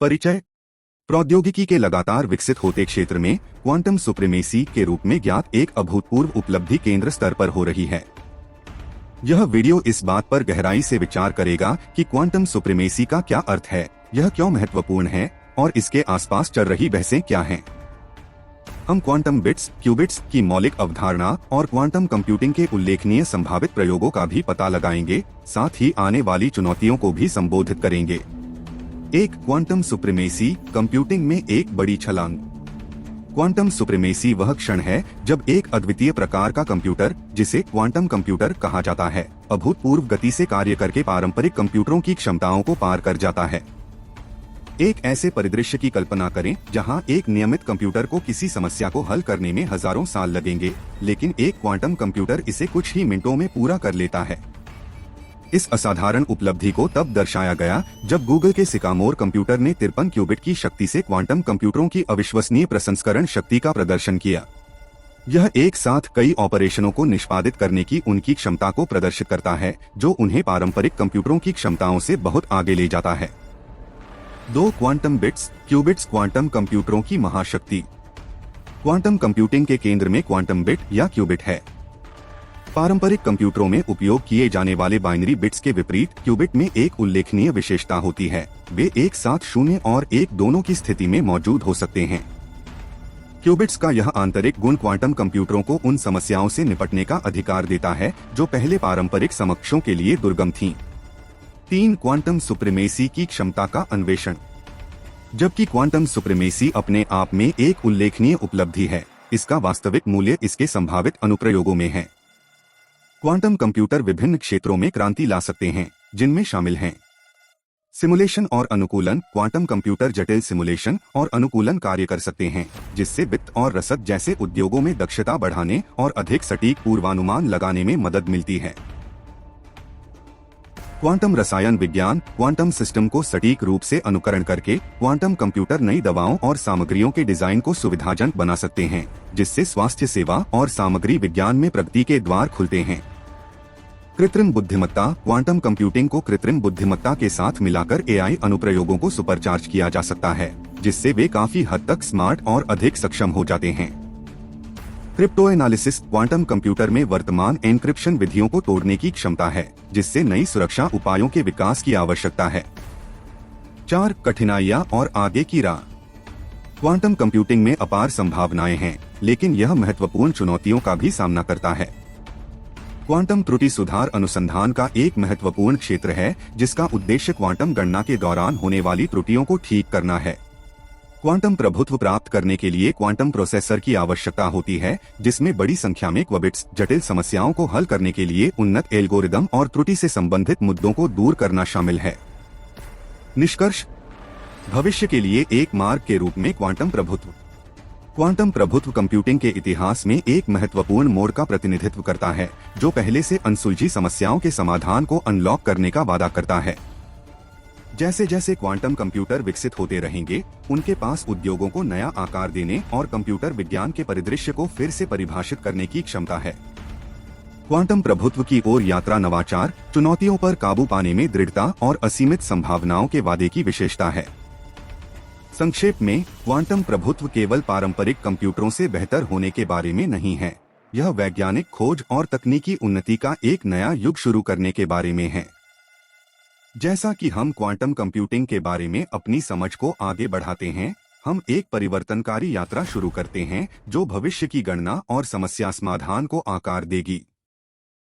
परिचय। प्रौद्योगिकी के लगातार विकसित होते क्षेत्र में क्वांटम सुप्रीमेसी के रूप में ज्ञात एक अभूतपूर्व उपलब्धि केंद्र स्तर पर हो रही है। यह वीडियो इस बात पर गहराई से विचार करेगा कि क्वांटम सुप्रीमेसी का क्या अर्थ है, यह क्यों महत्वपूर्ण है और इसके आसपास चल रही बहसें क्या हैं। हम क्वांटम बिट्स, क्यूबिट्स की मौलिक अवधारणा और क्वांटम कंप्यूटिंग के उल्लेखनीय संभावित प्रयोगों का भी पता लगाएंगे, साथ ही आने वाली चुनौतियों को भी संबोधित करेंगे। एक क्वांटम सुप्रीमेसी कंप्यूटिंग में एक बड़ी छलांग। क्वांटम सुप्रीमेसी वह क्षण है जब एक अद्वितीय प्रकार का कंप्यूटर, जिसे क्वांटम कंप्यूटर कहा जाता है, अभूतपूर्व गति से कार्य करके पारंपरिक कंप्यूटरों की क्षमताओं को पार कर जाता है। एक ऐसे परिदृश्य की कल्पना करें जहां एक नियमित कंप्यूटर को किसी समस्या को हल करने में हजारों साल लगेंगे, लेकिन एक क्वांटम कंप्यूटर इसे कुछ ही मिनटों में पूरा कर लेता है। इस असाधारण उपलब्धि को तब दर्शाया गया जब गूगल के सिकामोर कंप्यूटर ने 53 क्यूबिट की शक्ति से क्वांटम कंप्यूटरों की अविश्वसनीय प्रसंस्करण शक्ति का प्रदर्शन किया। यह एक साथ कई ऑपरेशनों को निष्पादित करने की उनकी क्षमता को प्रदर्शित करता है, जो उन्हें पारंपरिक कंप्यूटरों की क्षमताओं से बहुत आगे ले जाता है। 2 क्वांटम बिट्स, क्यूबिट्स क्वांटम कंप्यूटरों की महाशक्ति। क्वांटम कंप्यूटिंग के केंद्र में क्वांटम बिट या क्यूबिट है। पारंपरिक कंप्यूटरों में उपयोग किए जाने वाले बाइनरी बिट्स के विपरीत क्यूबिट में एक उल्लेखनीय विशेषता होती है, वे एक साथ 0 और 1 दोनों की स्थिति में मौजूद हो सकते हैं। क्यूबिट्स का यह आंतरिक गुण क्वांटम कंप्यूटरों को उन समस्याओं से निपटने का अधिकार देता है जो पहले पारंपरिक समकक्षों के लिए दुर्गम थीं। 3 क्वांटम सुप्रीमेसी की क्षमता का अन्वेषण। जबकि क्वांटम सुप्रीमेसी अपने आप में एक उल्लेखनीय उपलब्धि है, इसका वास्तविक मूल्य इसके संभावित अनुप्रयोगों में है। क्वांटम कंप्यूटर विभिन्न क्षेत्रों में क्रांति ला सकते हैं, जिनमें शामिल हैं सिमुलेशन और अनुकूलन। क्वांटम कंप्यूटर जटिल सिमुलेशन और अनुकूलन कार्य कर सकते हैं, जिससे वित्त और रसद जैसे उद्योगों में दक्षता बढ़ाने और अधिक सटीक पूर्वानुमान लगाने में मदद मिलती है। क्वांटम रसायन विज्ञान। क्वांटम सिस्टम को सटीक रूप से अनुकरण करके क्वांटम कंप्यूटर नई दवाओं और सामग्रियों के डिजाइन को सुविधाजनक बना सकते हैं, जिससे स्वास्थ्य सेवा और सामग्री विज्ञान में प्रगति के द्वार खुलते हैं। कृत्रिम बुद्धिमत्ता। क्वांटम कंप्यूटिंग को कृत्रिम बुद्धिमत्ता के साथ मिलाकर एआई अनुप्रयोगों को सुपरचार्ज किया जा सकता है, जिससे वे काफी हद तक स्मार्ट और अधिक सक्षम हो जाते हैं। Crypto analysis. क्वांटम कंप्यूटर में वर्तमान एन्क्रिप्शन विधियों को तोड़ने की क्षमता है, जिससे नई सुरक्षा उपायों के विकास की आवश्यकता है। 4 कठिनाइयां और आगे की राह। क्वांटम कंप्यूटिंग में अपार संभावनाएं हैं, लेकिन यह महत्वपूर्ण चुनौतियों का भी सामना करता है। क्वांटम त्रुटि सुधार अनुसंधान का एक महत्वपूर्ण क्षेत्र है, जिसका उद्देश्य क्वांटम गणना के दौरान होने वाली त्रुटियों को ठीक करना है। क्वांटम प्रभुत्व प्राप्त करने के लिए क्वांटम प्रोसेसर की आवश्यकता होती है, जिसमें बड़ी संख्या में क्यूबिट्स जटिल समस्याओं को हल करने के लिए उन्नत एल्गोरिदम और त्रुटि से संबंधित मुद्दों को दूर करना शामिल है। निष्कर्ष। भविष्य के लिए एक मार्ग के रूप में क्वांटम प्रभुत्व। क्वांटम प्रभुत्व कंप्यूटिंग के इतिहास में एक महत्वपूर्ण मोड़ का प्रतिनिधित्व करता है, जो पहले से अनसुलझी समस्याओं के समाधान को अनलॉक करने का वादा करता है। जैसे जैसे क्वांटम कंप्यूटर विकसित होते रहेंगे, उनके पास उद्योगों को नया आकार देने और कंप्यूटर विज्ञान के परिदृश्य को फिर से परिभाषित करने की क्षमता है। क्वांटम प्रभुत्व की ओर यात्रा नवाचार, चुनौतियों पर काबू पाने में दृढ़ता और असीमित संभावनाओं के वादे की विशेषता है। संक्षेप में, क्वांटम प्रभुत्व केवल पारंपरिक कंप्यूटरों से बेहतर होने के बारे में नहीं है, यह वैज्ञानिक खोज और तकनीकी उन्नति का एक नया युग शुरू करने के बारे में है। जैसा कि हम क्वांटम कंप्यूटिंग के बारे में अपनी समझ को आगे बढ़ाते हैं, हम एक परिवर्तनकारी यात्रा शुरू करते हैं जो भविष्य की गणना और समस्या समाधान को आकार देगी।